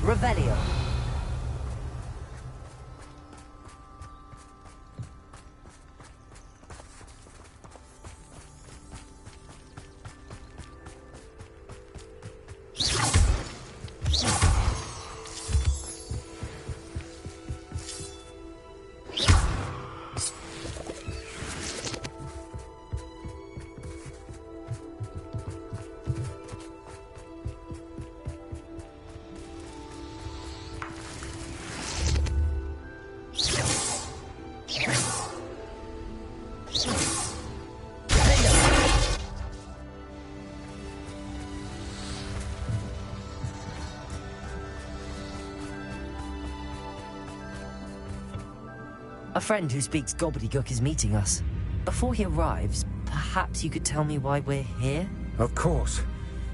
Revelio. A friend who speaks gobbledygook is meeting us. Before he arrives, perhaps you could tell me why we're here? Of course.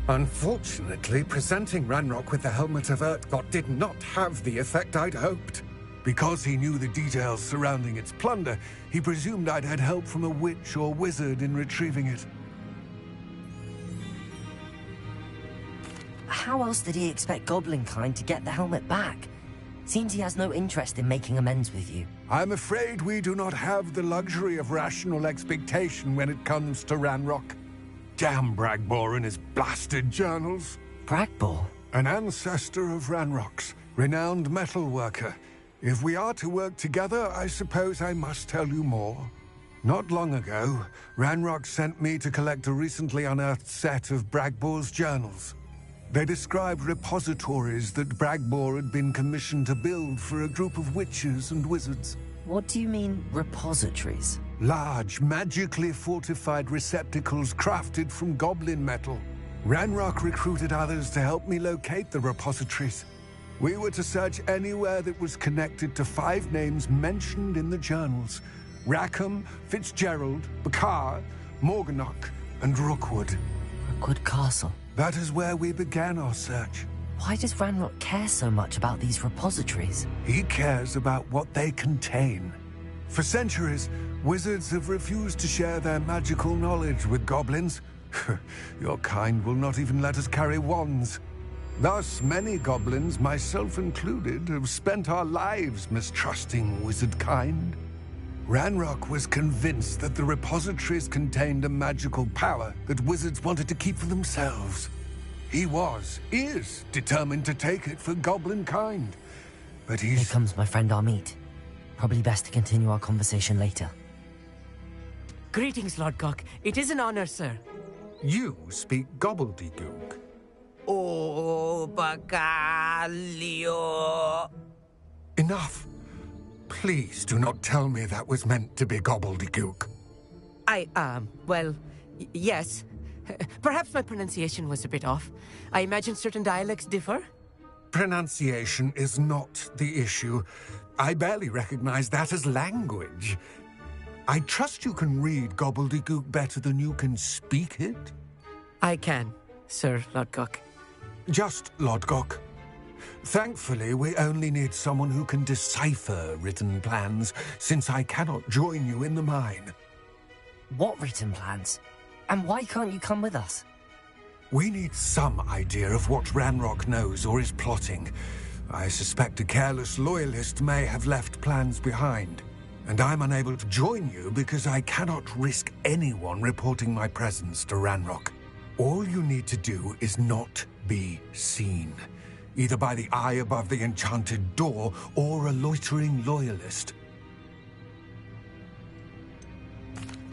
Unfortunately, presenting Ranrock with the Helmet of Urtkot did not have the effect I'd hoped. Because he knew the details surrounding its plunder, he presumed I'd had help from a witch or wizard in retrieving it. How else did he expect Goblinkind to get the helmet back? Seems he has no interest in making amends with you. I'm afraid we do not have the luxury of rational expectation when it comes to Ranrock. Damn Bragbor and his blasted journals. Bragbor? An ancestor of Ranrock's, renowned metal worker. If we are to work together, I suppose I must tell you more. Not long ago, Ranrock sent me to collect a recently unearthed set of Bragbor's journals. They described repositories that Bragbor had been commissioned to build for a group of witches and wizards. What do you mean, repositories? Large, magically fortified receptacles crafted from goblin metal. Ranrock recruited others to help me locate the repositories. We were to search anywhere that was connected to 5 names mentioned in the journals. Rackham, Fitzgerald, Bakar, Morganach, and Rookwood. Rookwood Castle. That is where we began our search. Why does Ranrock care so much about these repositories? He cares about what they contain. For centuries, wizards have refused to share their magical knowledge with goblins. Your kind will not even let us carry wands. Thus, many goblins, myself included, have spent our lives mistrusting wizard kind. Ranrock was convinced that the repositories contained a magical power that wizards wanted to keep for themselves. He is determined to take it for goblin kind. But Here comes my friend Amit. Probably best to continue our conversation later. Greetings, Lord Cock. It is an honor, sir. You speak gobbledygook. Oh, Bacalio. Enough. Please do not tell me that was meant to be gobbledygook. Yes. Perhaps my pronunciation was a bit off. I imagine certain dialects differ. Pronunciation is not the issue. I barely recognize that as language. I trust you can read gobbledygook better than you can speak it? I can, Sir Lodgok. Just Lodgok. Thankfully, we only need someone who can decipher written plans, since I cannot join you in the mine. What written plans? And why can't you come with us? We need some idea of what Ranrock knows or is plotting. I suspect a careless loyalist may have left plans behind. And I'm unable to join you because I cannot risk anyone reporting my presence to Ranrock. All you need to do is not be seen. Either by the eye above the enchanted door, or a loitering loyalist.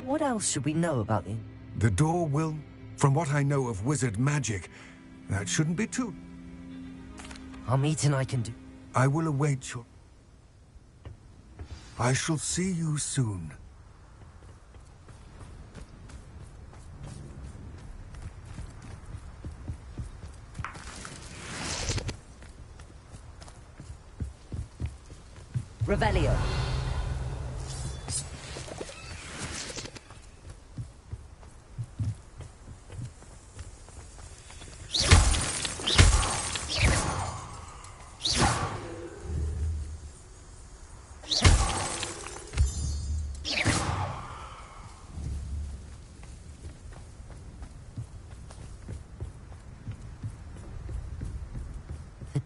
What else should we know about the... The door will... From what I know of wizard magic, that shouldn't be too... Amit and I can do... I will await your... I shall see you soon. Revelio.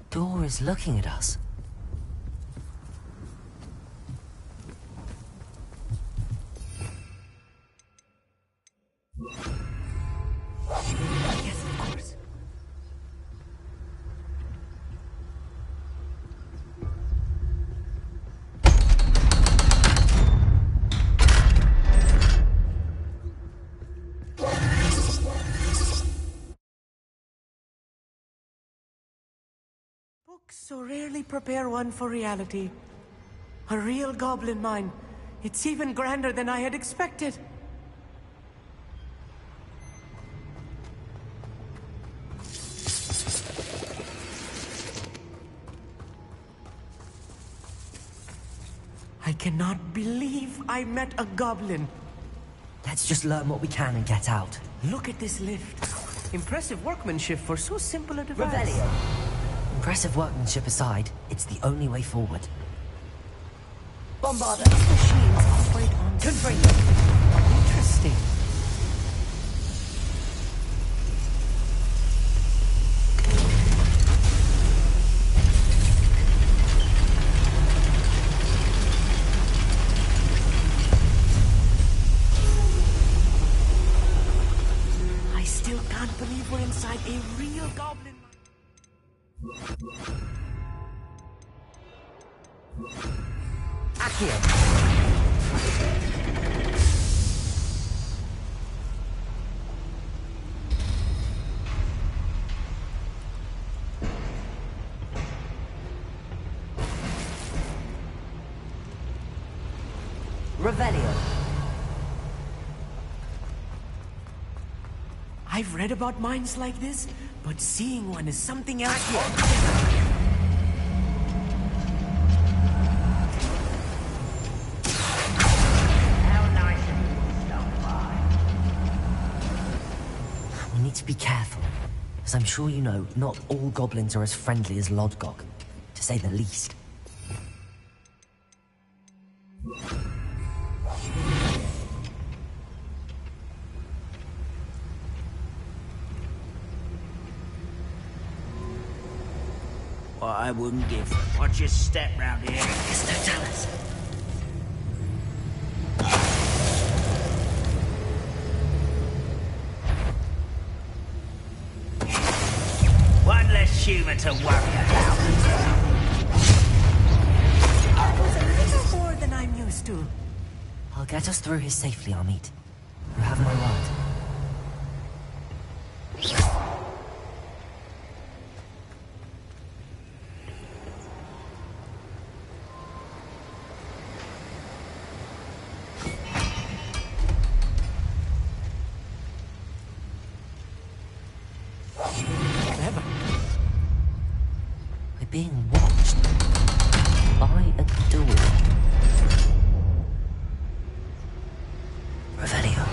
door is looking at us. Yes, of course. Books so rarely prepare one for reality. A real goblin mine. It's even grander than I had expected. I cannot believe I met a goblin. Let's just learn what we can and get out. Look at this lift. Impressive workmanship for so simple a device. Revelio. Impressive workmanship aside, it's the only way forward. Bombarder. These machines operate on... Interesting. I still can't believe we're inside a real goblin. Revelio. I've read about mines like this, but seeing one is something else. We need to be careful. As I'm sure you know, not all goblins are as friendly as Lodgok, to say the least. What I wouldn't give. Watch your step round here. Just don't tell us. One less humour to worry about. That was a little more than I'm used to. I'll get us through here safely, Amit. You have my word. Clever. We're being watched by a door. Revelio.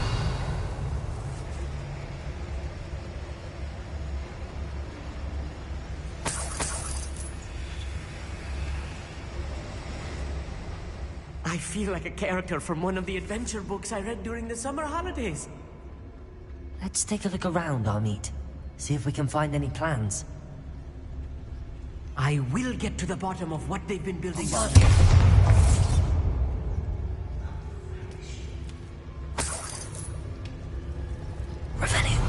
I feel like a character from one of the adventure books I read during the summer holidays. Let's take a look around, Amit. See if we can find any plans. I will get to the bottom of what they've been building down here. Revelio.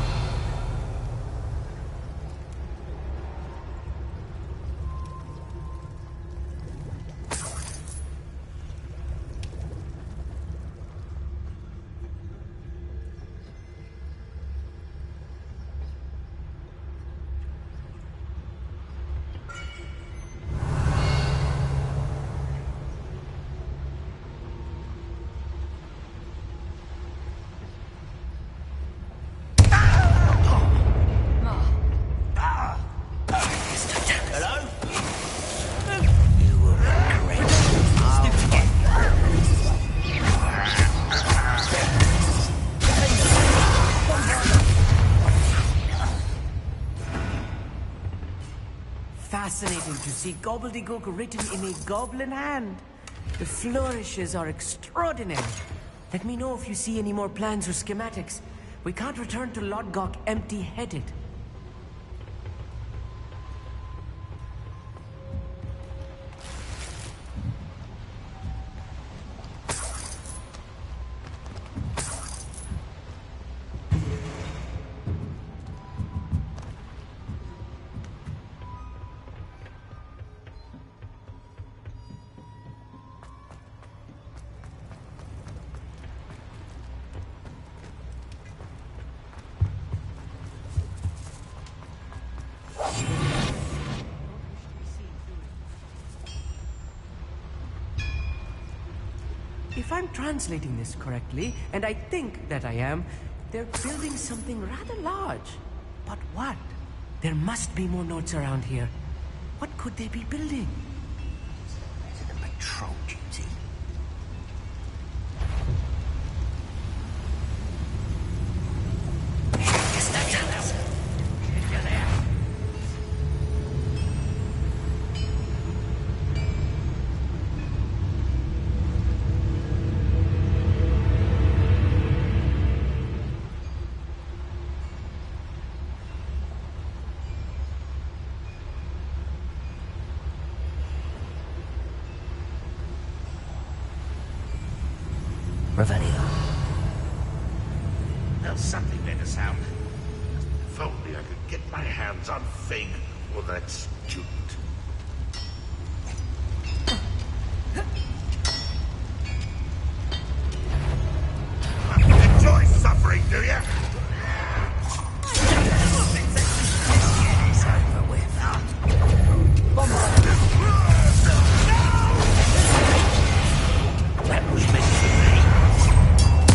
Fascinating to see gobbledygook written in a goblin hand. The flourishes are extraordinary. Let me know if you see any more plans or schematics. We can't return to Lodgok empty-headed. If I'm translating this correctly, and I think that I am, they're building something rather large. But what? There must be more notes around here. What could they be building? Is it a patrol duty? Revelio. There's something there to sound. If only I could get my hands on Fig or that student. Enjoy suffering, do you? That was meant for me.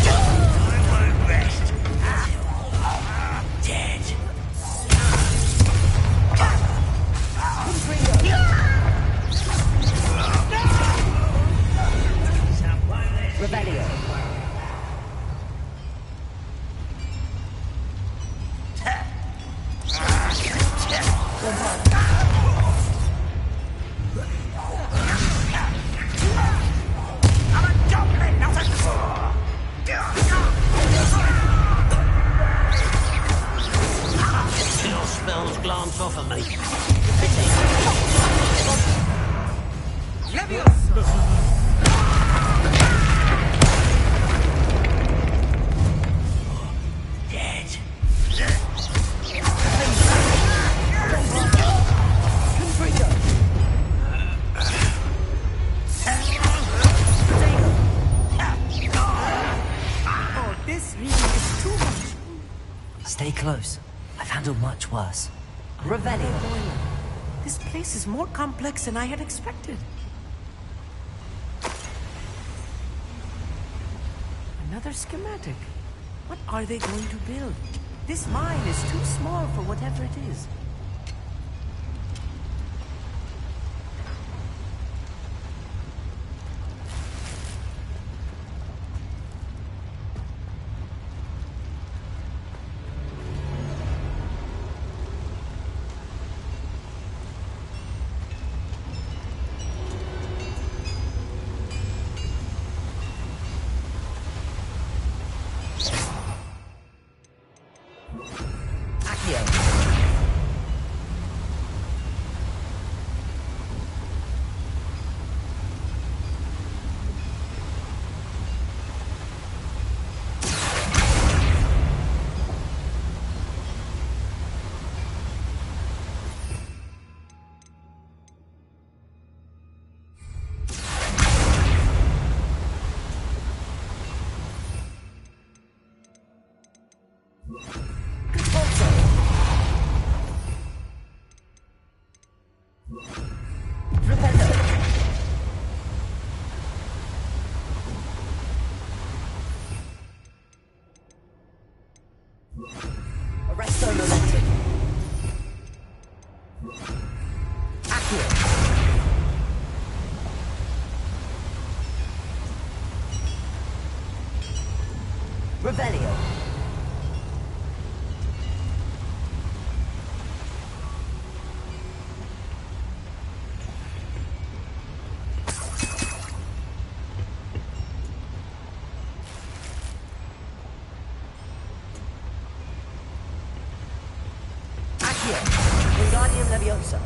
I won't rest. Dead. Revelio. Your spells glance off of me. Dead. Oh, this really is too much. Stay close. I've handled much worse. Revelio. This place is more complex than I had expected. Another schematic. What are they going to build? This mine is too small for whatever it is. Arresto momentum. Accio. Revelio. Wingardium Leviosa.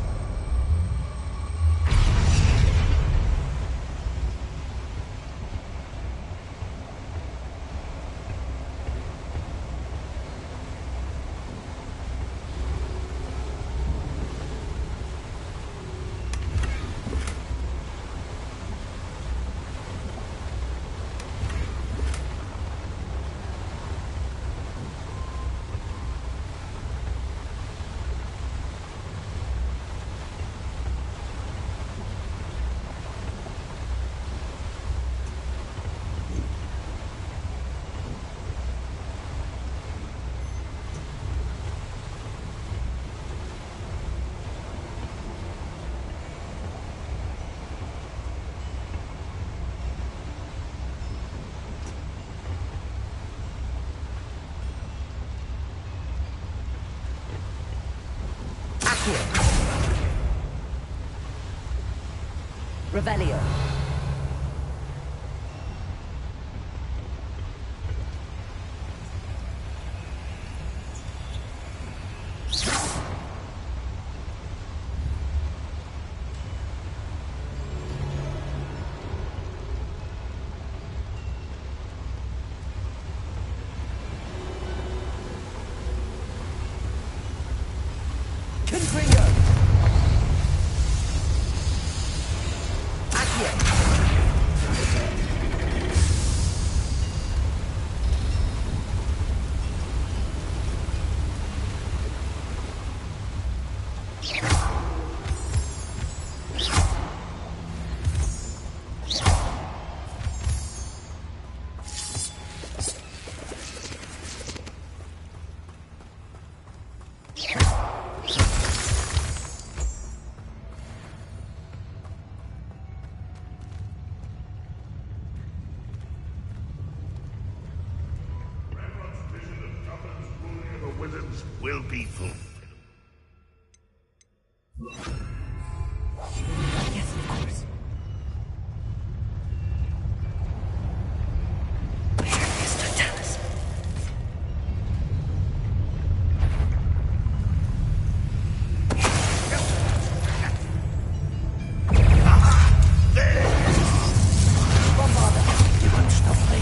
Revelio. Wizards will be fulfilled. Yes, of course. Where is Totalis? You won't stop me.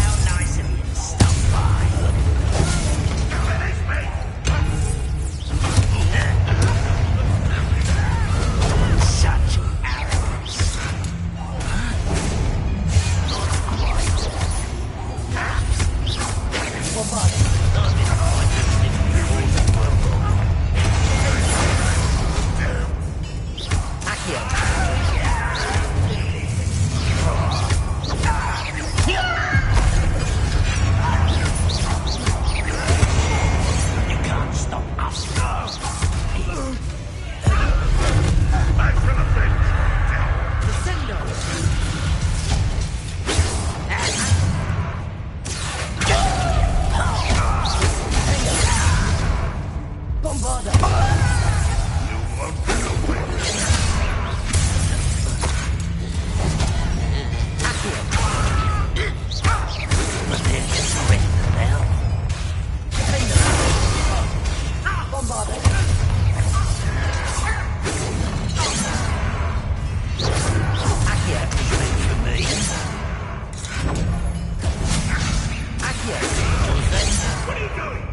How nice of you to stop by. Such arrogance. You can't stop us. My fellow friends, you won't get away. But they're just surrender now. Ready for me? Where are you going?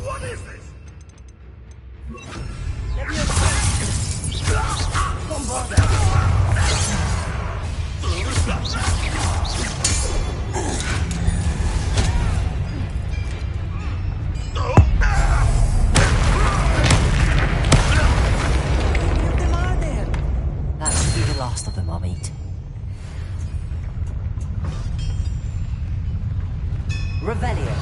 What is this? That should be the last of them I'll meet. Revelio.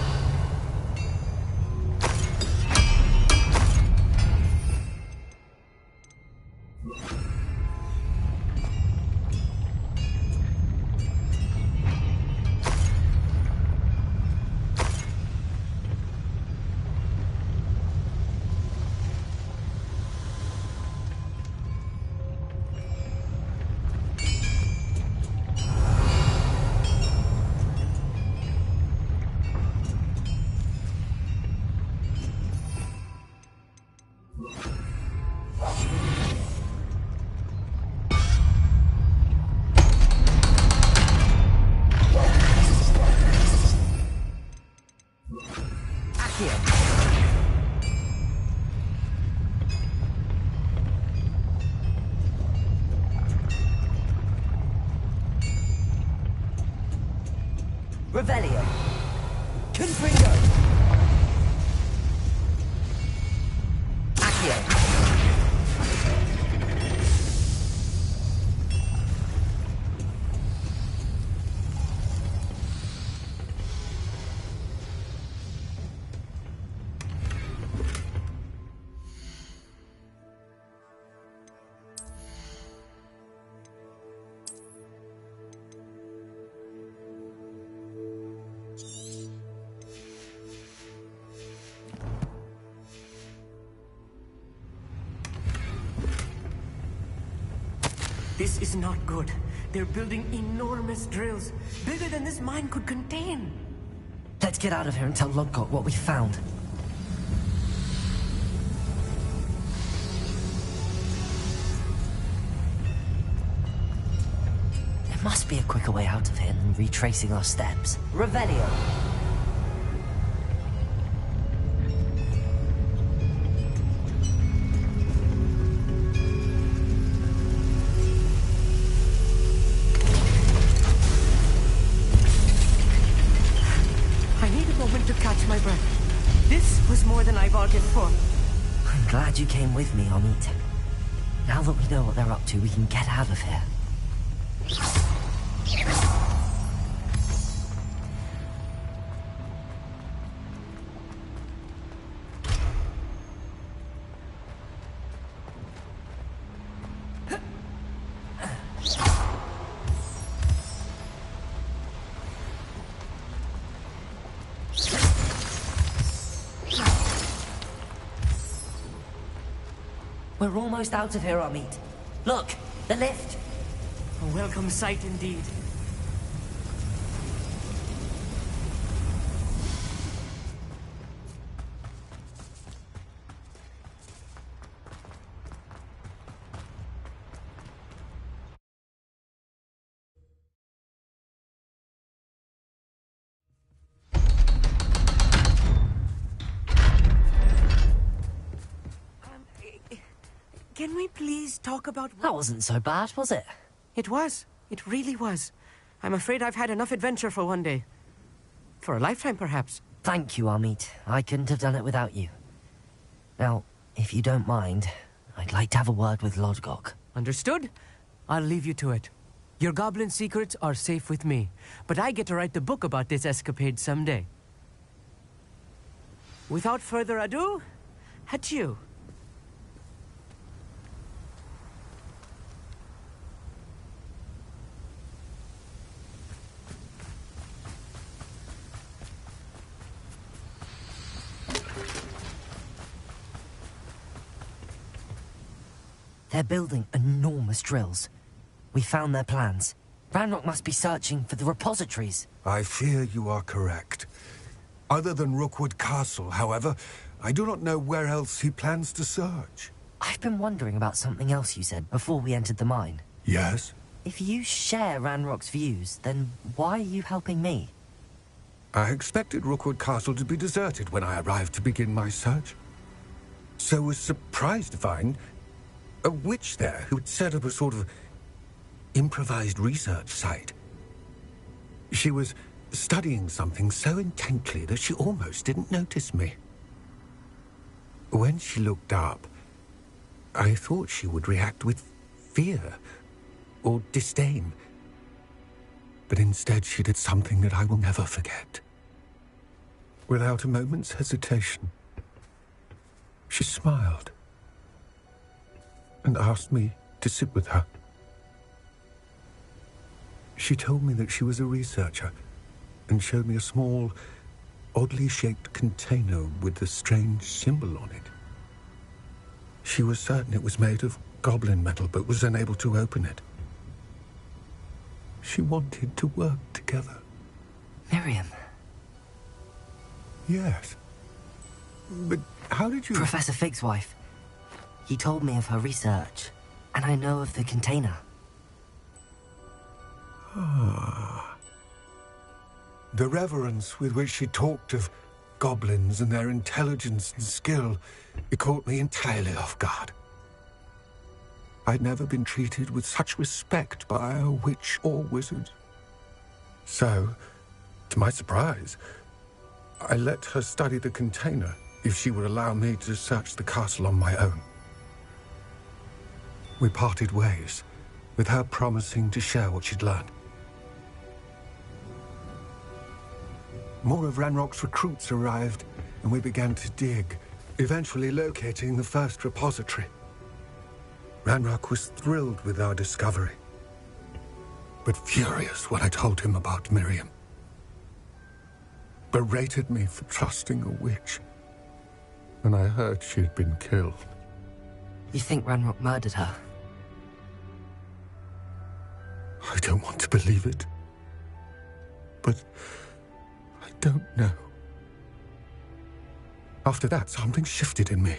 Revelio. Confringo. Accio. This is not good. They're building enormous drills, bigger than this mine could contain. Let's get out of here and tell Lodgok what we found. There must be a quicker way out of here than retracing our steps. Revelio. My breath. This was more than I bargained for. I'm glad you came with me, Amit. Now that we know what they're up to, we can get out of here. We're almost out of here, Amit. Look, the lift. A welcome sight indeed. Can we please talk about... That wasn't so bad, was it? It was. It really was. I'm afraid I've had enough adventure for one day. For a lifetime, perhaps. Thank you, Amit. I couldn't have done it without you. Now, if you don't mind, I'd like to have a word with Lodgok. Understood? I'll leave you to it. Your goblin secrets are safe with me, but I get to write the book about this escapade someday. Without further ado, adieu. They're building enormous drills. We found their plans. Ranrock must be searching for the repositories. I fear you are correct. Other than Rookwood Castle, however, I do not know where else he plans to search. I've been wondering about something else you said before we entered the mine. Yes? If you share Ranrock's views, then why are you helping me? I expected Rookwood Castle to be deserted when I arrived to begin my search. So was surprised to find a witch there who had set up a sort of improvised research site. She was studying something so intently that she almost didn't notice me. When she looked up, I thought she would react with fear or disdain. But instead she did something that I will never forget. Without a moment's hesitation, she smiled and asked me to sit with her. She told me that she was a researcher and showed me a small, oddly shaped container with a strange symbol on it. She was certain it was made of goblin metal, but was unable to open it. She wanted to work together. Miriam. Yes. But how did you... Professor Fig's wife. He told me of her research, and I know of the container. Ah. The reverence with which she talked of goblins and their intelligence and skill, it caught me entirely off guard. I'd never been treated with such respect by a witch or wizard. So, to my surprise, I let her study the container if she would allow me to search the castle on my own. We parted ways, with her promising to share what she'd learned. More of Ranrock's recruits arrived, and we began to dig, eventually locating the first repository. Ranrock was thrilled with our discovery, but furious when I told him about Miriam. Berated me for trusting a witch, and I heard she had been killed. You think Ranrock murdered her? I don't want to believe it. But I don't know. After that, something shifted in me.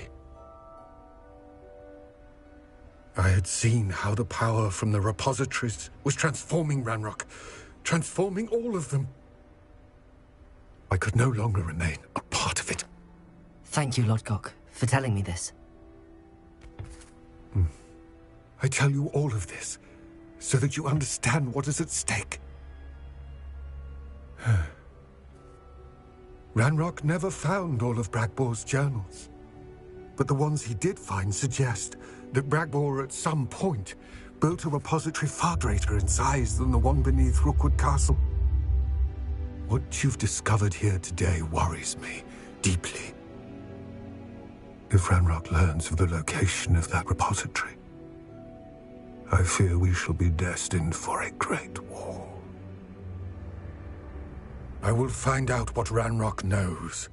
I had seen how the power from the repositories was transforming Ranrock, transforming all of them. I could no longer remain a part of it. Thank you, Lodgok, for telling me this. I tell you all of this so that you understand what is at stake. Ranrock never found all of Bragbor's journals, but the ones he did find suggest that Bragbor at some point built a repository far greater in size than the one beneath Rookwood Castle. What you've discovered here today worries me deeply. If Ranrock learns of the location of that repository, I fear we shall be destined for a great war. I will find out what Ranrock knows.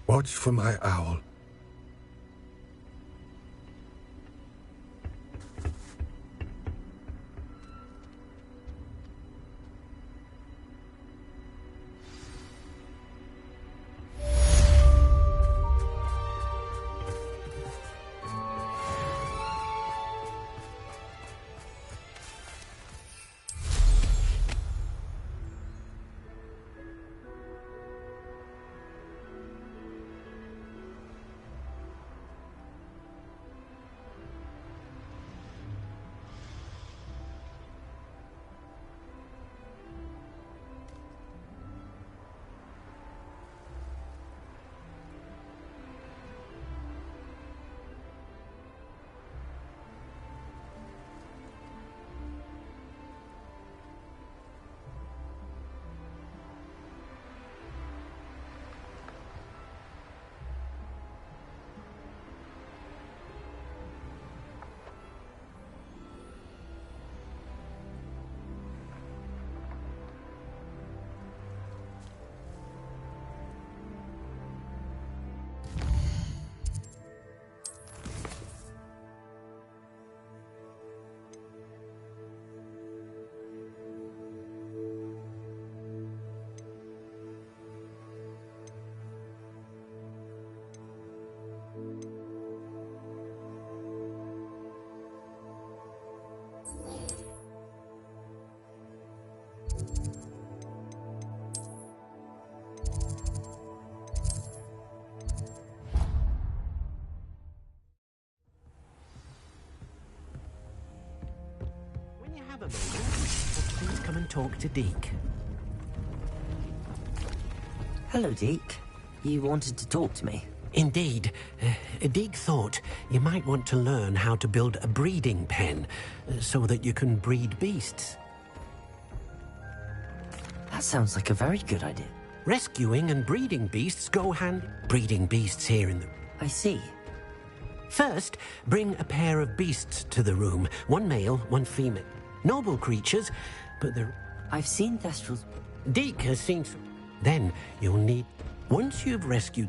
Watch for my owl. Have a moment, please come and talk to Deke. Hello, Deke. You wanted to talk to me? Indeed. Deke thought you might want to learn how to build a breeding pen so that you can breed beasts. That sounds like a very good idea. Rescuing and breeding beasts go hand... Breeding beasts here in the... I see. First, bring a pair of beasts to the room. One male, one female. Noble creatures, but they're... I've seen Thestrals. Deke has seen some. Then you'll need... Once you've rescued...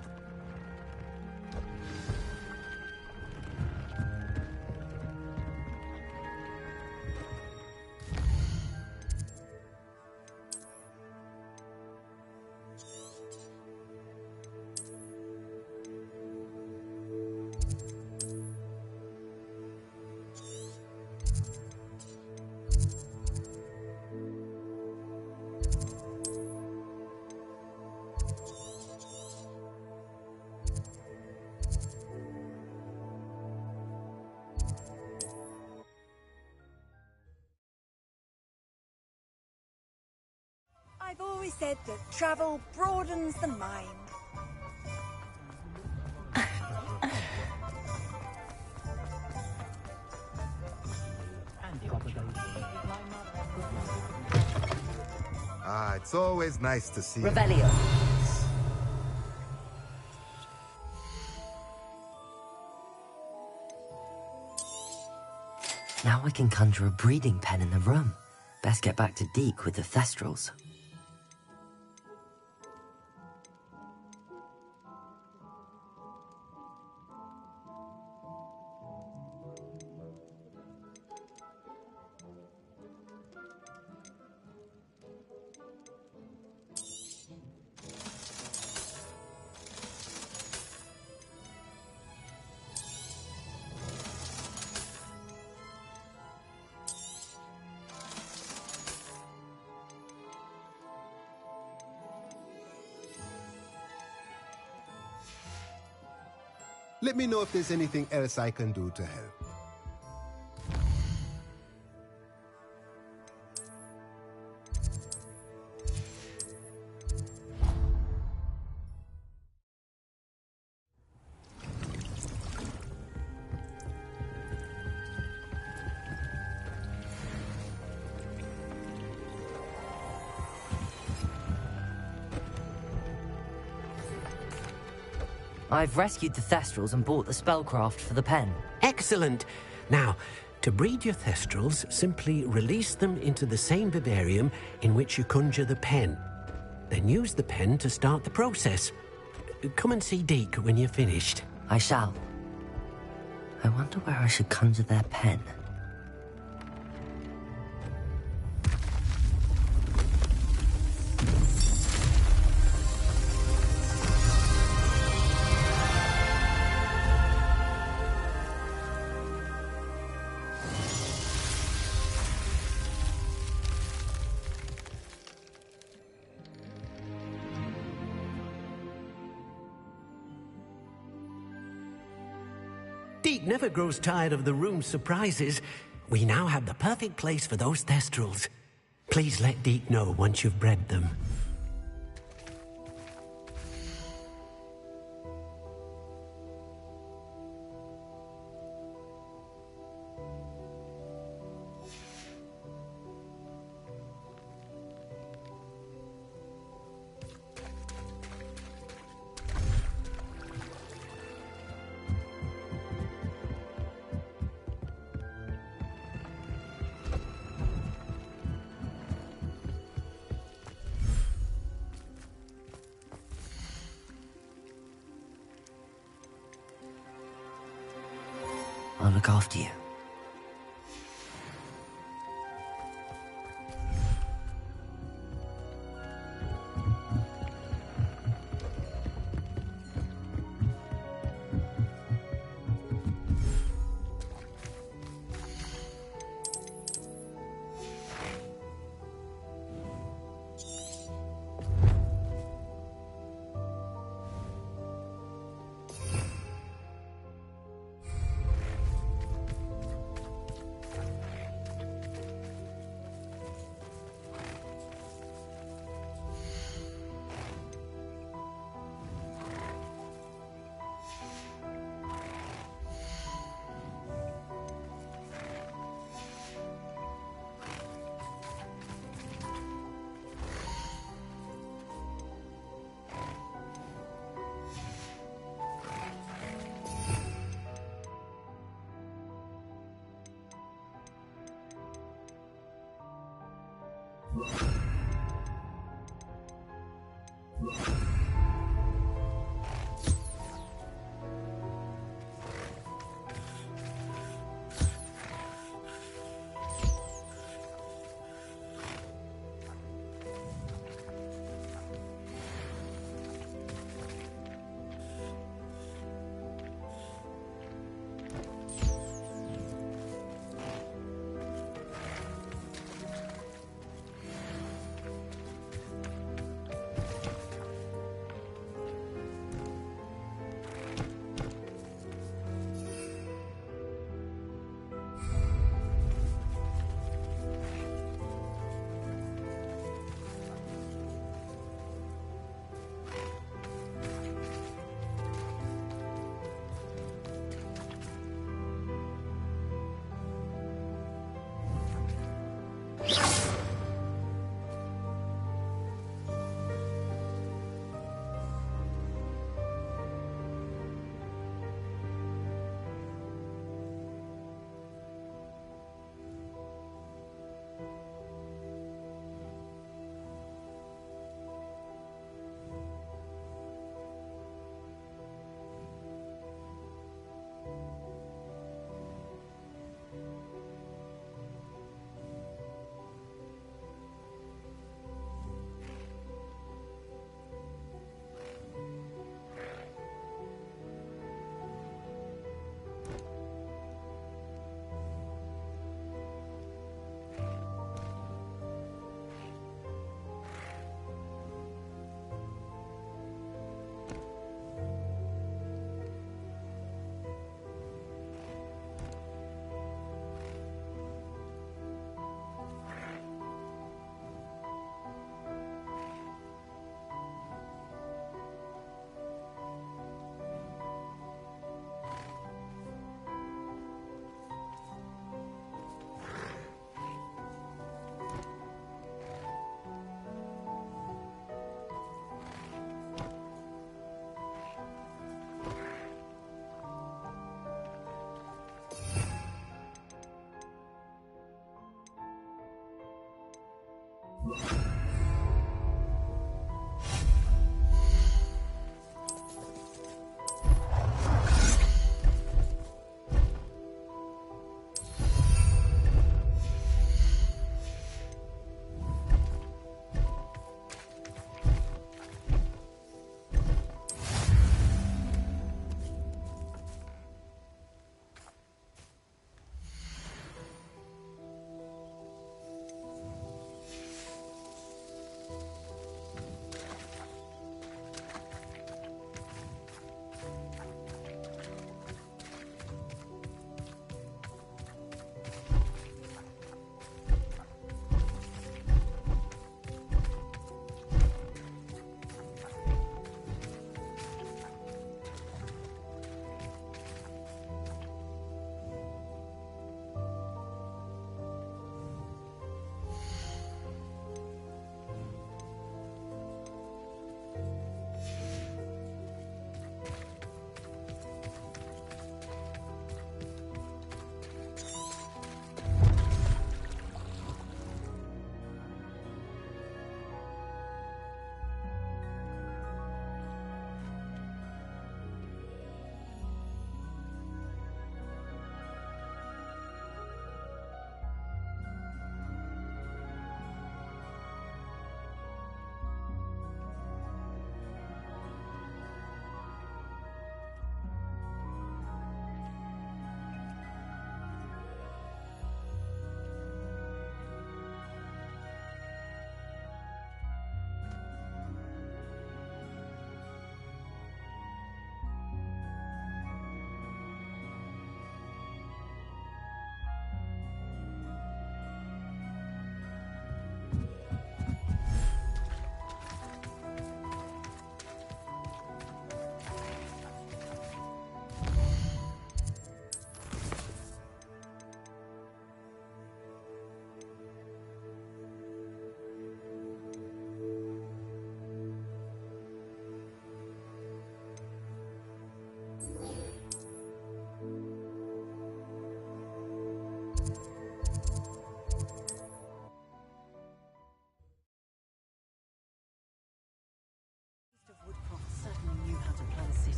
I've always said that travel broadens the mind. It's always nice to see you. Revelio. Now I can conjure a breeding pen in the room. Best get back to Deke with the Thestrals. Let me know if there's anything else I can do to help. I've rescued the Thestrals and bought the spellcraft for the pen. Excellent! Now, to breed your Thestrals, simply release them into the same vivarium in which you conjure the pen. Then use the pen to start the process. Come and see Deke when you're finished. I shall. I wonder where I should conjure their pen. Deke never grows tired of the room's surprises. We now have the perfect place for those Thestrals. Please let Deke know once you've bred them. I'll look after you.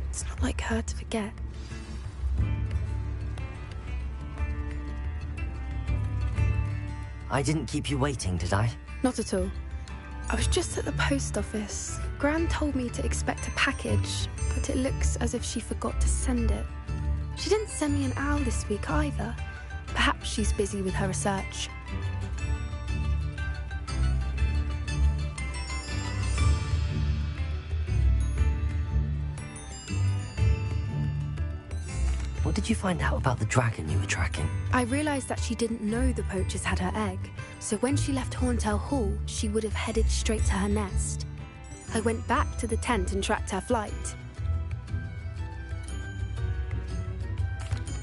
It's not like her to forget. I didn't keep you waiting, did I? Not at all. I was just at the post office. Gran told me to expect a package, but it looks as if she forgot to send it. She didn't send me an owl this week either. Perhaps she's busy with her research. What did you find out about the dragon you were tracking? I realised that she didn't know the poachers had her egg, so when she left Horntail Hall, she would have headed straight to her nest. I went back to the tent and tracked her flight.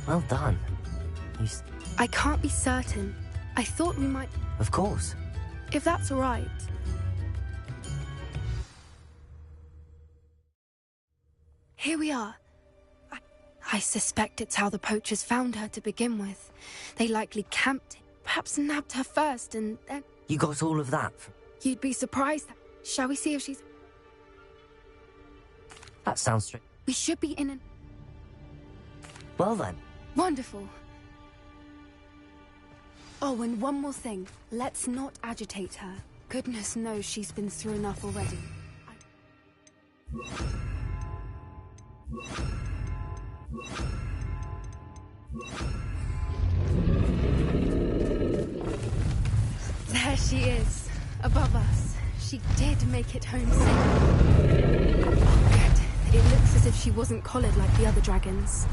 Well done. I can't be certain. I thought we might... Of course. If that's all right. Here we are. I suspect it's how the poachers found her to begin with. They likely camped, perhaps nabbed her first, and then... You got all of that? You'd be surprised. Shall we see if she's... That sounds straight. We should be in an... Well then. Wonderful. Oh, and one more thing. Let's not agitate her. Goodness knows she's been through enough already. There she is, above us. She did make it home safe. Good. It looks as if she wasn't collared like the other dragons.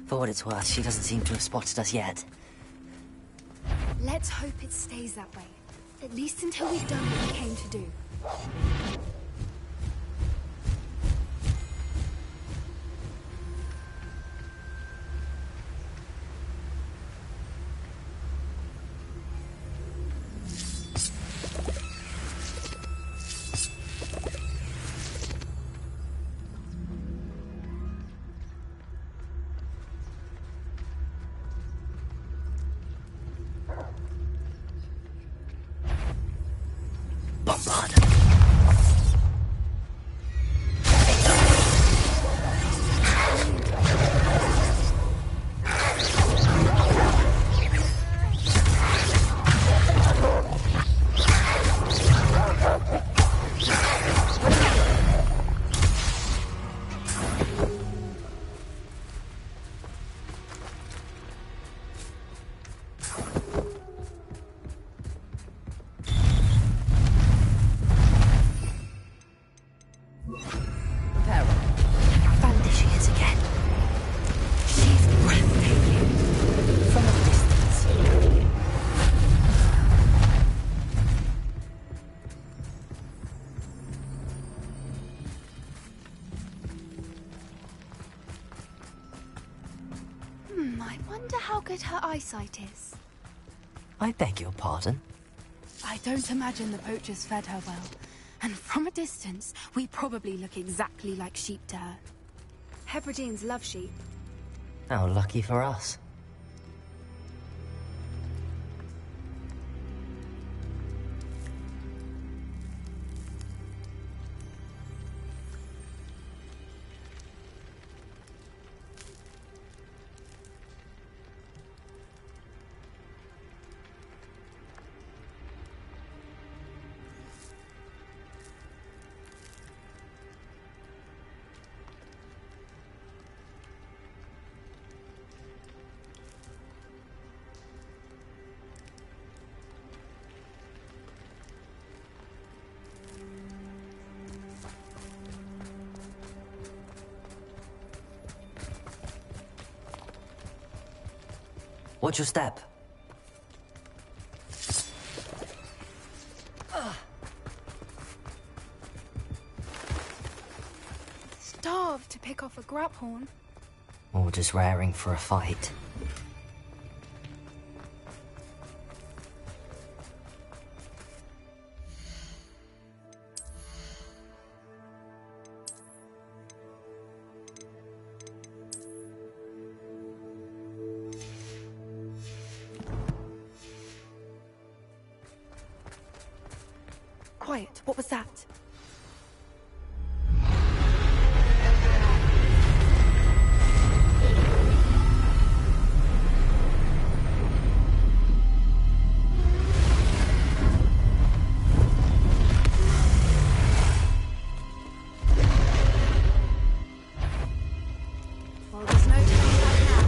For what it's worth, she doesn't seem to have spotted us yet. Let's hope it stays that way. At least until we've done what we came to do. I wonder how good her eyesight is. I beg your pardon? I don't imagine the poachers fed her well. And from a distance, we probably look exactly like sheep to her. Hebrideans love sheep. How lucky for us. Watch your step. Starved to pick off a grabhorn. Or just raring for a fight. Quiet, what was that? Well, there's no turning back now.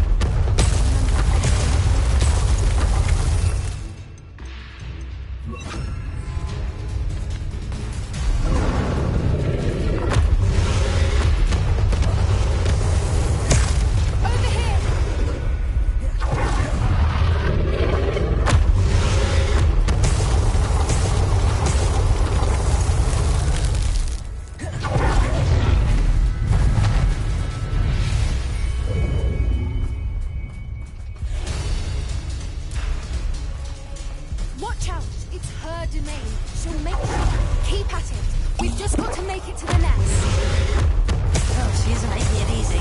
Watch out! It's her domain. She'll make it. Keep at it. We've just got to make it to the nest. Oh, she isn't making it easy.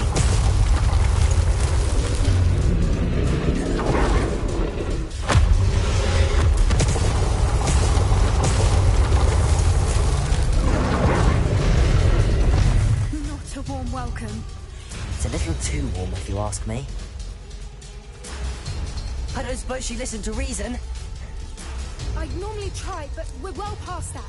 Not a warm welcome. It's a little too warm, if you ask me. I don't suppose she listened to reason. I'd normally try, but we're well past that.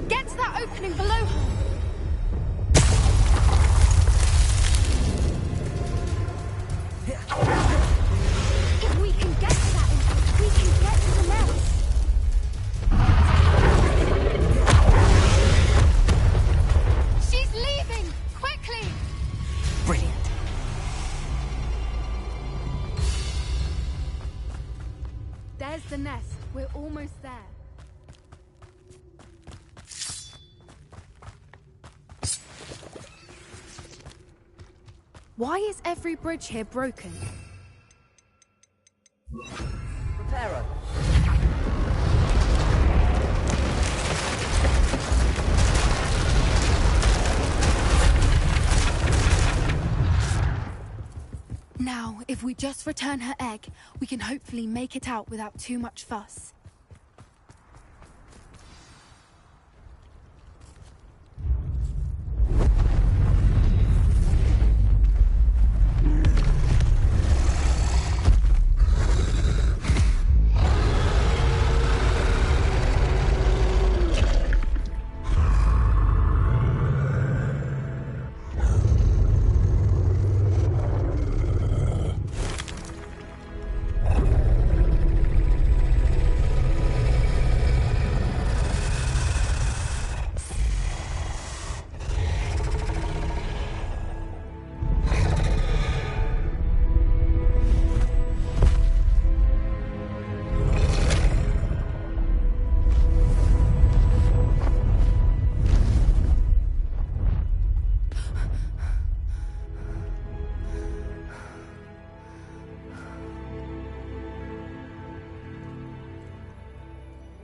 Get to that opening below her. There's the nest. We're almost there. Why is every bridge here broken? Reparo. Now, if we just return her egg, we can hopefully make it out without too much fuss.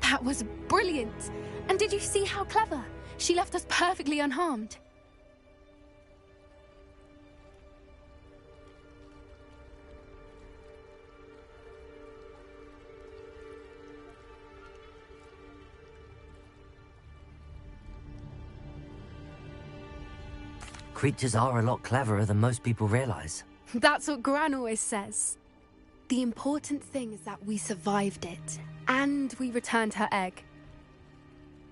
That was brilliant! And did you see how clever? She left us perfectly unharmed. Creatures are a lot cleverer than most people realize. That's what Gran always says. The important thing is that we survived it, and we returned her egg.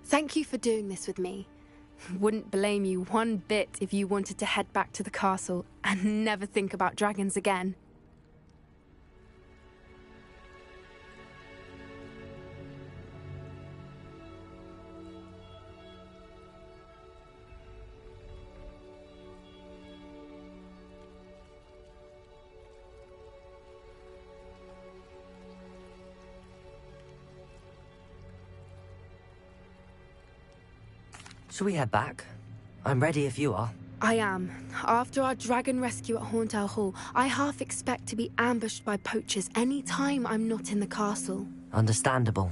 Thank you for doing this with me. Wouldn't blame you one bit if you wanted to head back to the castle and never think about dragons again. Shall we head back? I'm ready if you are. I am. After our dragon rescue at Hauntow Hall, I half expect to be ambushed by poachers any time I'm not in the castle. Understandable.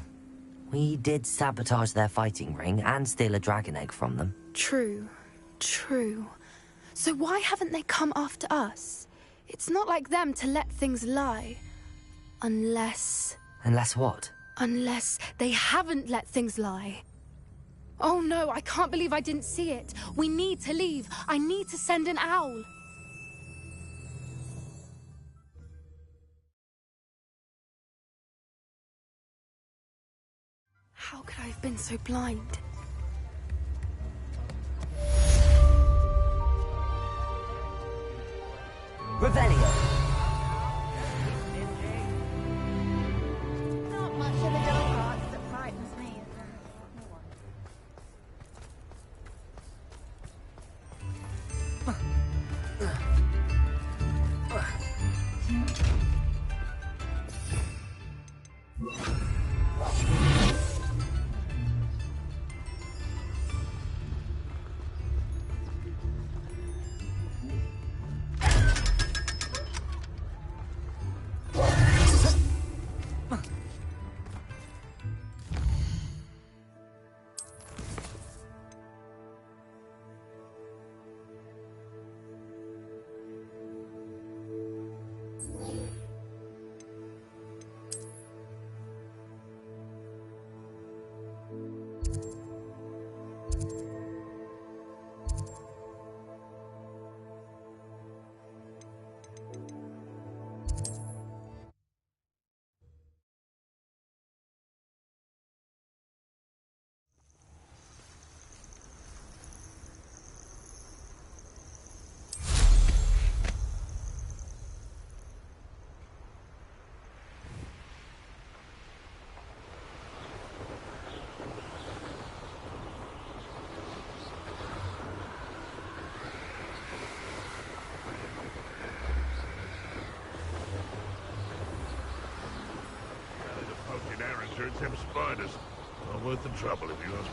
We did sabotage their fighting ring and steal a dragon egg from them. True. True. So why haven't they come after us? It's not like them to let things lie. Unless... Unless what? Unless they haven't let things lie. Oh no, I can't believe I didn't see it. We need to leave. I need to send an owl. How could I have been so blind? Revelio! Not much of the hill parts that frightens me. creature except spiders. Not worth the trouble, if you ask me.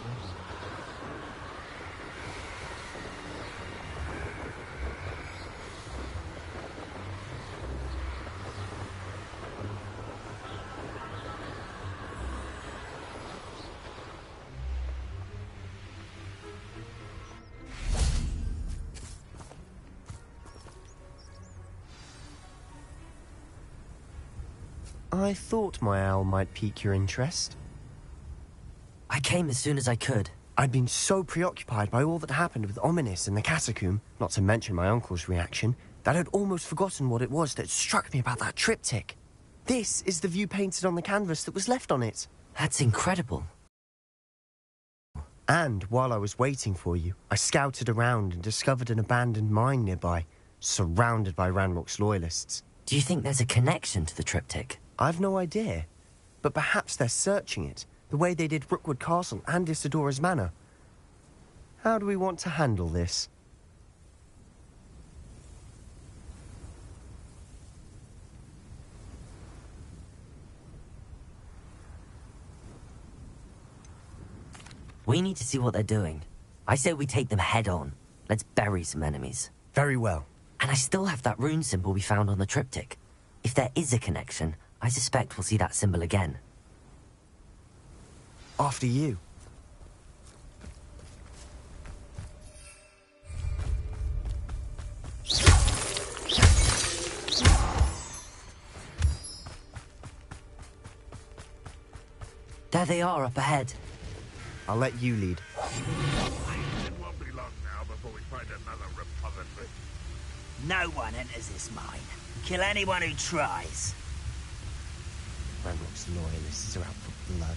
I thought my owl might pique your interest. I came as soon as I could. I'd been so preoccupied by all that happened with Ominis and the catacomb, not to mention my uncle's reaction, that I'd almost forgotten what it was that struck me about that triptych. This is the view painted on the canvas that was left on it. That's incredible. And while I was waiting for you, I scouted around and discovered an abandoned mine nearby, surrounded by Ranrock's loyalists. Do you think there's a connection to the triptych? I've no idea, but perhaps they're searching it, the way they did Rookwood Castle and Isidora's Manor. How do we want to handle this? We need to see what they're doing. I say we take them head on. Let's bury some enemies. Very well. And I still have that rune symbol we found on the triptych. If there is a connection, I suspect we'll see that symbol again. After you. There they are up ahead. I'll let you lead. It won't be long now before we find another repository. No one enters this mine. Kill anyone who tries. Ranrock's loyalists are out for blood.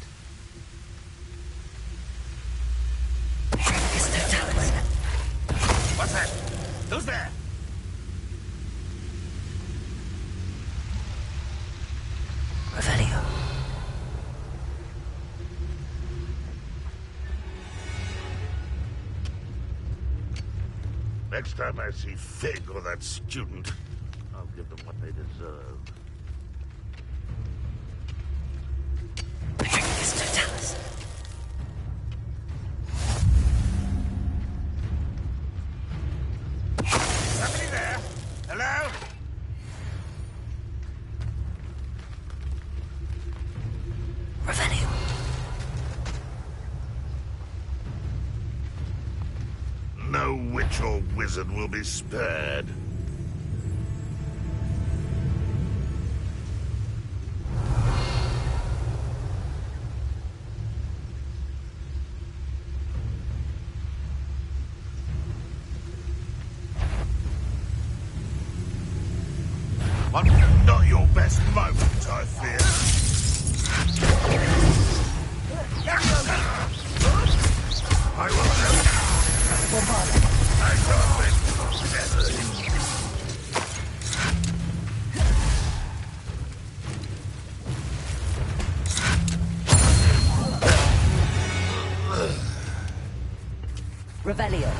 What's that? Who's there? Revelio. Next time I see Fig or that student, I'll give them what they deserve. Somebody there? Hello? Revelio. No witch or wizard will be spared. But not your best moment, I fear. I will help. I got it. Revelio.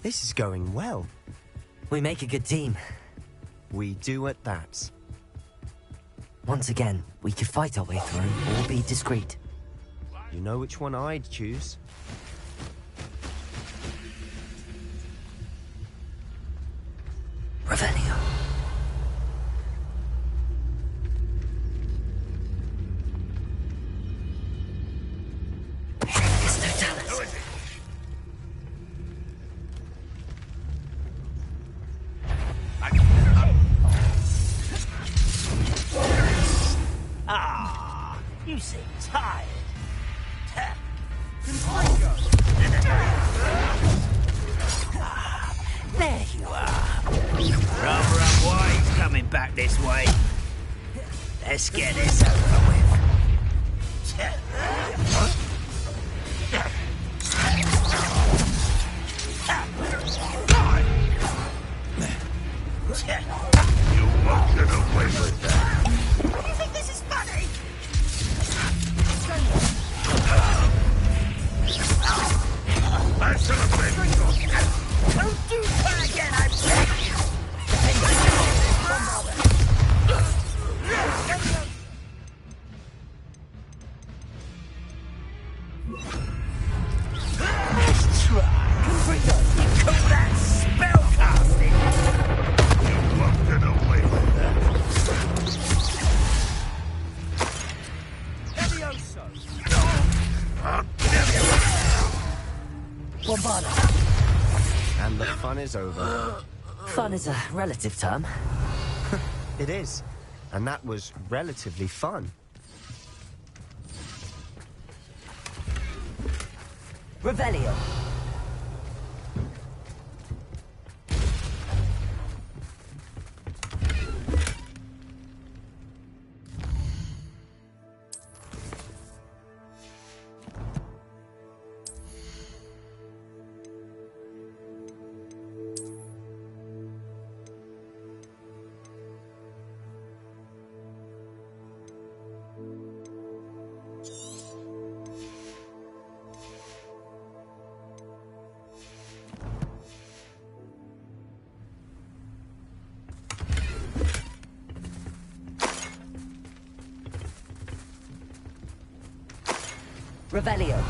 This is going well. We make a good team. We do at that. Once again, we could fight our way through or be discreet. You know which one I'd choose. Revelio. You seem tired. There you are. Rather unwise coming back this way. Let's get this over with. And the fun is over. Fun is a relative term. It is. And that was relatively fun. Revelio. Revelio.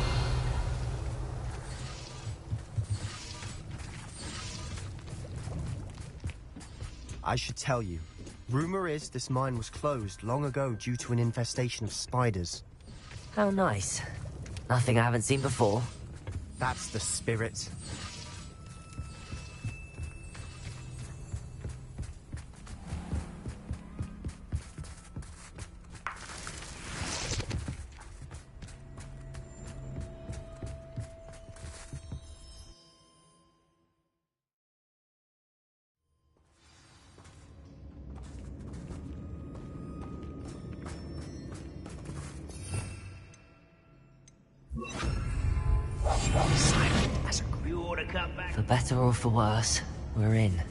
I should tell you. Rumor is this mine was closed long ago due to an infestation of spiders. How nice. Nothing I haven't seen before. That's the spirit. You ought to come back. For better or for worse, we're in.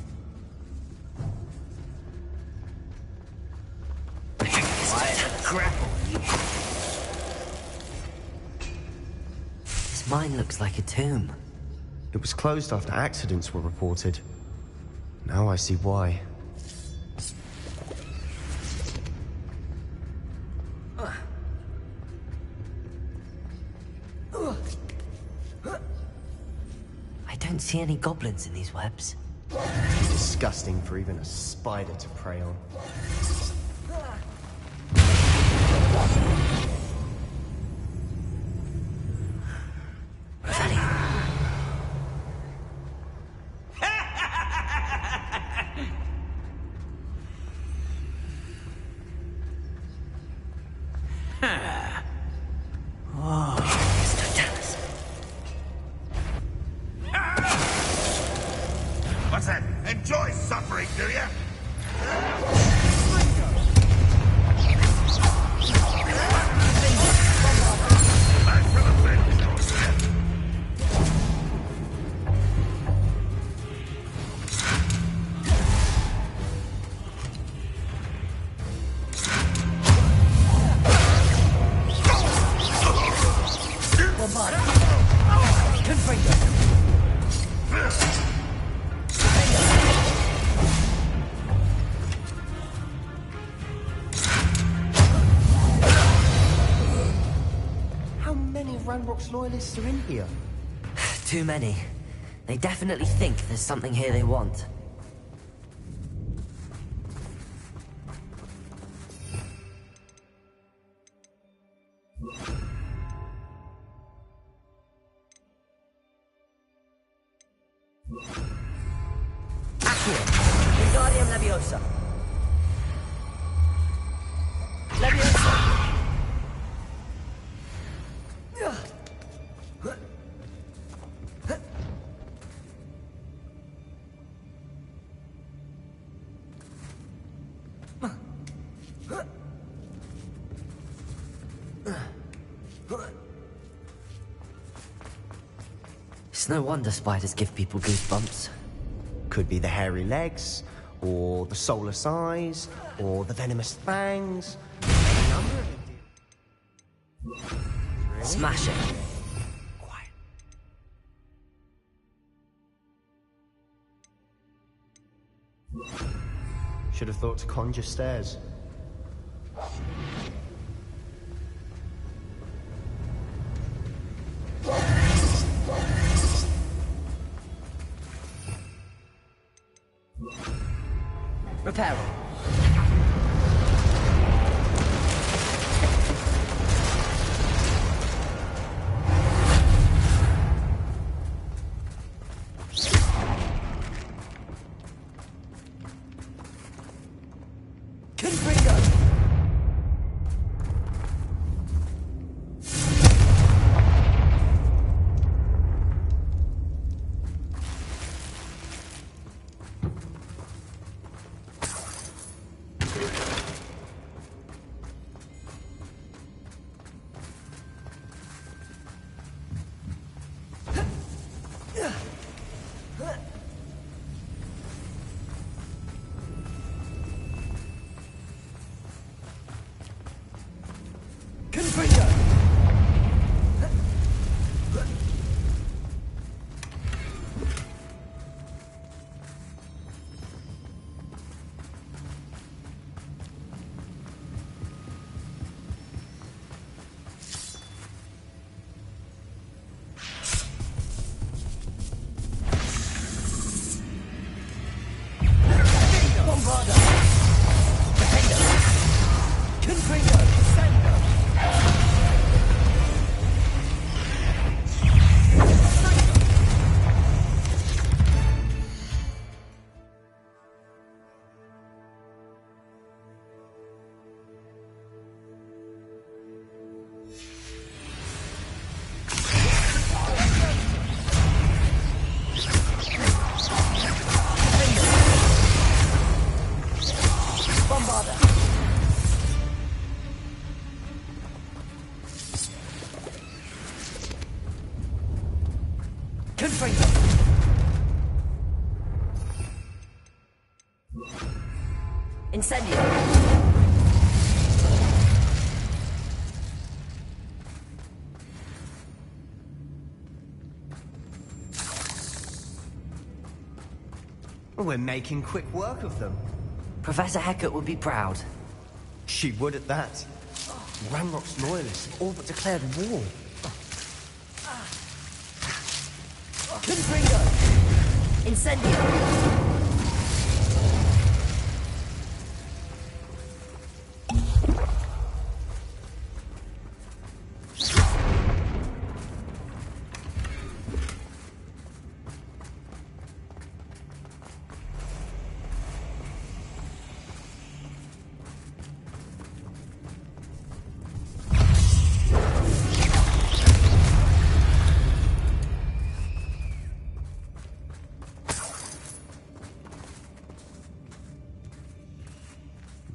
Grapple. This mine looks like a tomb. It was closed after accidents were reported. Now I see why. I don't see any goblins in these webs. Disgusting for even a spider to prey on. What's that? Enjoy suffering, do you? How many Ranrock's loyalists are in here? Too many. They definitely think there's something here they want. Accio! Wingardium Leviosa! Leviosa! It's no wonder spiders give people goosebumps. Could be the hairy legs, or the soulless eyes, or the venomous fangs. A number of them. Smash it. Quiet. Should have thought to conjure stairs. Reparo. Incendio! We're making quick work of them. Professor Hecat would be proud. She would at that. Ranrock's loyalists have all but declared war. Confringo! Incendio!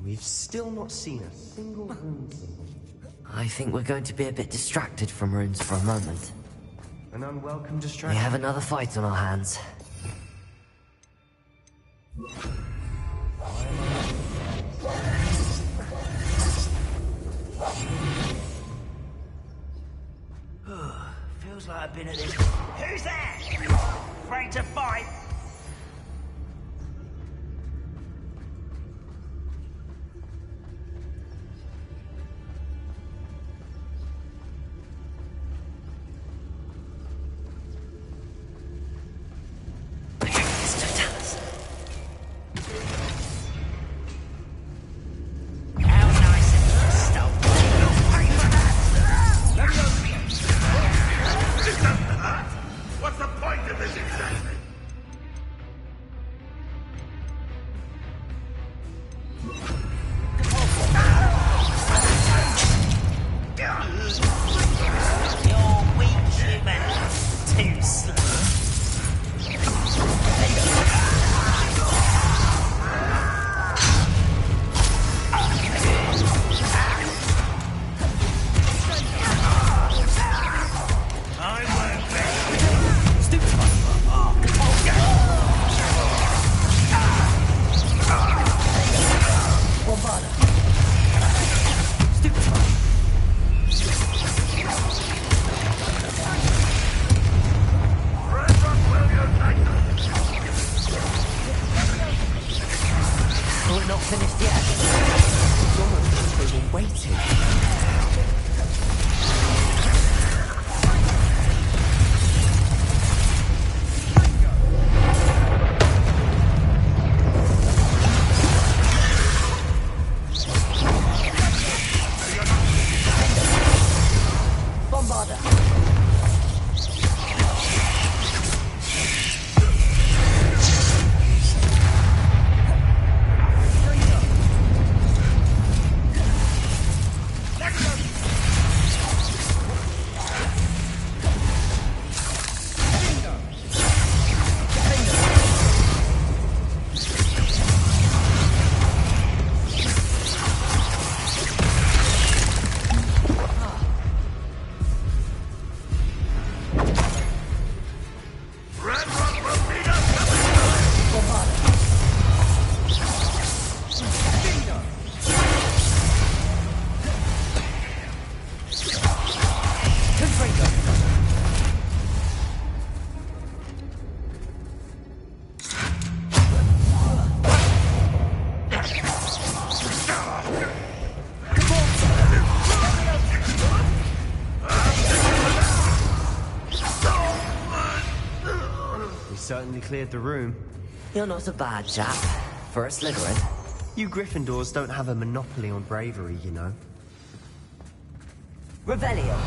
We've still not seen a single rune symbol. I think we're going to be a bit distracted from runes for a moment. An unwelcome We distraction. have another fight on our hands. Feels like I've been at this. Who's there? Afraid to fight? What's the point of this exactly? You're weak, human. Too slow. We're not finished yet. It's almost as if they were waiting. Bombarder! certainly cleared the room. You're not a bad chap. For a Slytherin. You Gryffindors don't have a monopoly on bravery, you know. Revelio.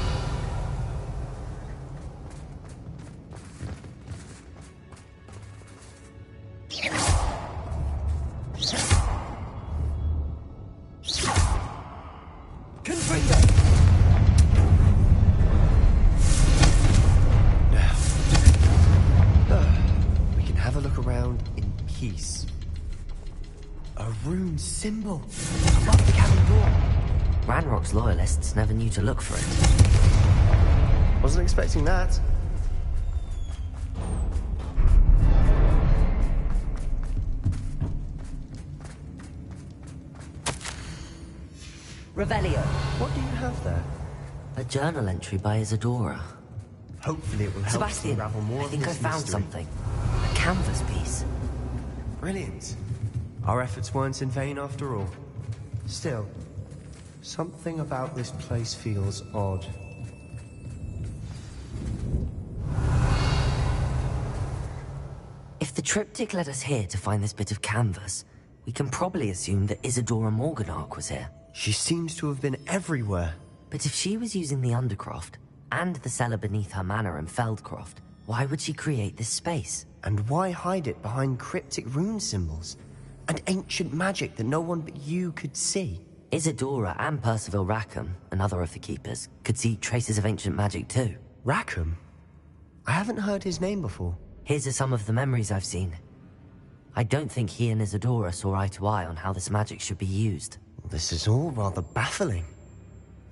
Symbol above the cabin door. Ranrock's loyalists never knew to look for it. Wasn't expecting that. Revelio. What do you have there? A journal entry by Isadora. Hopefully it will help us unravel more I of think I this found mystery. something. A canvas piece. Brilliant. Our efforts weren't in vain after all. Still, something about this place feels odd. If the triptych led us here to find this bit of canvas, we can probably assume that Isadora Morganach was here. She seems to have been everywhere. But if she was using the Undercroft, and the cellar beneath her manor in Feldcroft, why would she create this space? And why hide it behind cryptic rune symbols? And ancient magic that no one but you could see? Isadora and Percival Rackham, another of the Keepers, could see traces of ancient magic too. Rackham? I haven't heard his name before. His are some of the memories I've seen. I don't think he and Isadora saw eye to eye on how this magic should be used. This is all rather baffling.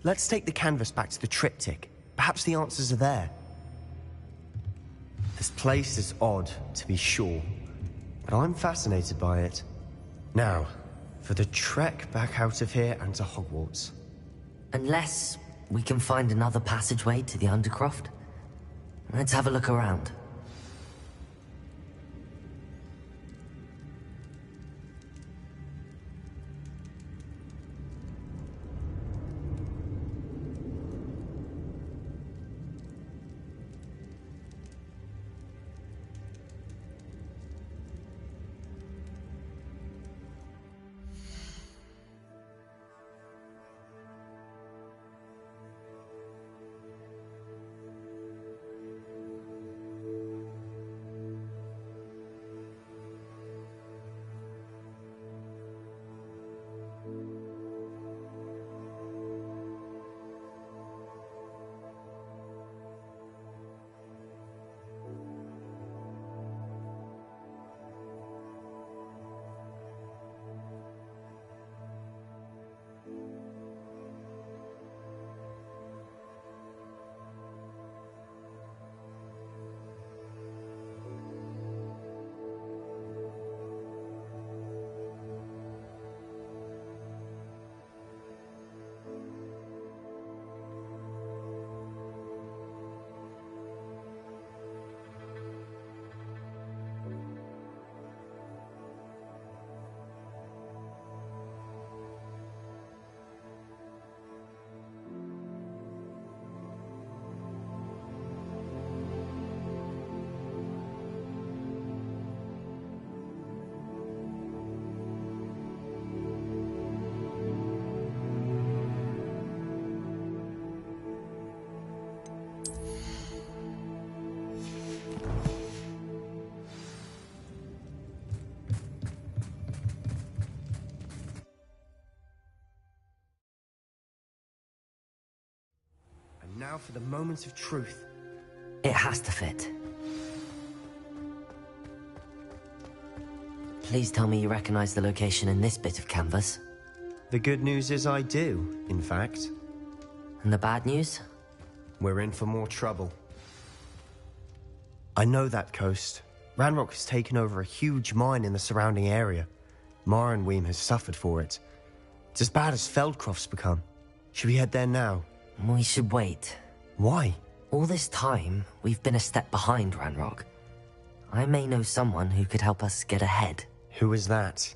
Let's take the canvas back to the triptych. Perhaps the answers are there. This place is odd, to be sure, but I'm fascinated by it. Now, for the trek back out of here and to Hogwarts. Unless we can find another passageway to the Undercroft. Let's have a look around. Now for the moment of truth. It has to fit. Please tell me you recognize the location in this bit of canvas. The good news is I do, in fact. And the bad news? We're in for more trouble. I know that coast. Ranrock has taken over a huge mine in the surrounding area. Marrenweem has suffered for it. It's as bad as Feldcroft's become. Should we head there now? We should wait. Why? All this time, we've been a step behind Ranrock. I may know someone who could help us get ahead. Who is that?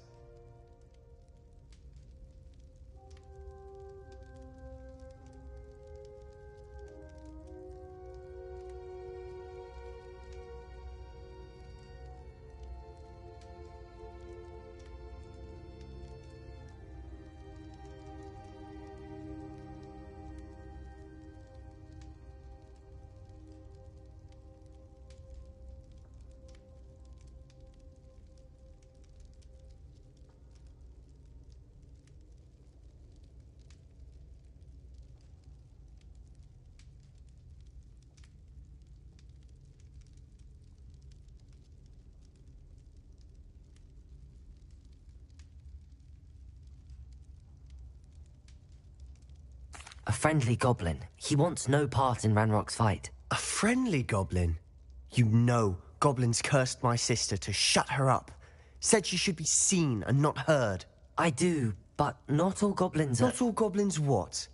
friendly goblin. He wants no part in Ranrock's fight. A friendly goblin? You know goblins cursed my sister to shut her up. Said she should be seen and not heard. I do, but not all goblins are... Not all goblins what?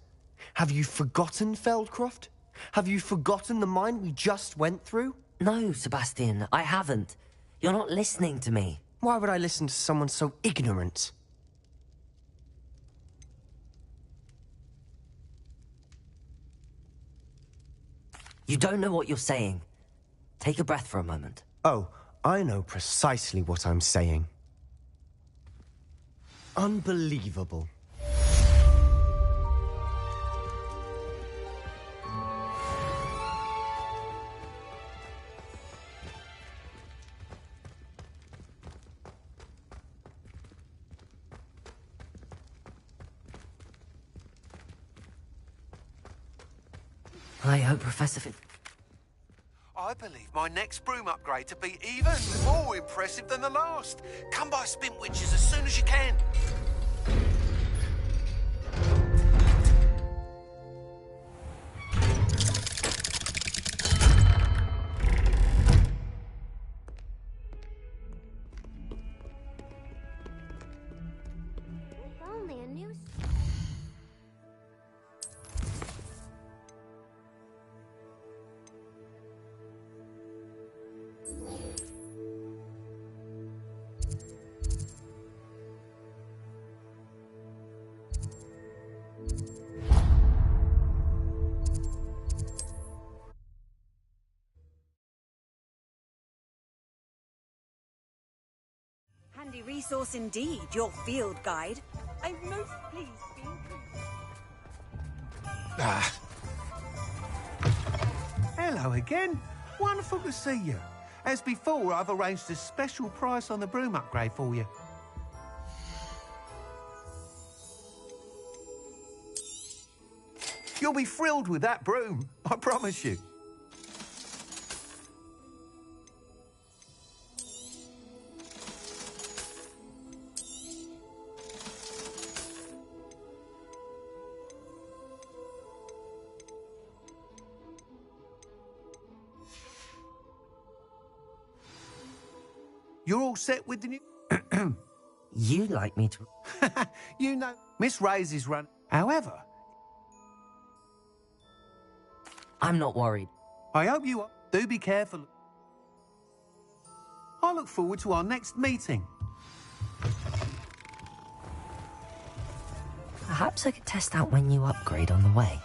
Have you forgotten, Feldcroft? Have you forgotten the mine we just went through? No, Sebastian, I haven't. You're not listening to me. Why would I listen to someone so ignorant? You don't know what you're saying. Take a breath for a moment. Oh, I know precisely what I'm saying. Unbelievable. I hope Professor I believe my next broom upgrade to be even more impressive than the last. Come by Spintwitches as soon as you can. Only a new... Handy resource indeed, your field guide. I'm most pleased being... Hello again. Wonderful to see you. As before, I've arranged a special price on the broom upgrade for you. You'll be thrilled with that broom, I promise you. You're all set with the new... You'd like me to... You know, Miss Ray's is run... However... I'm not worried. I hope you are. Do be careful. I look forward to our next meeting. Perhaps I could test out my new upgrade on the way.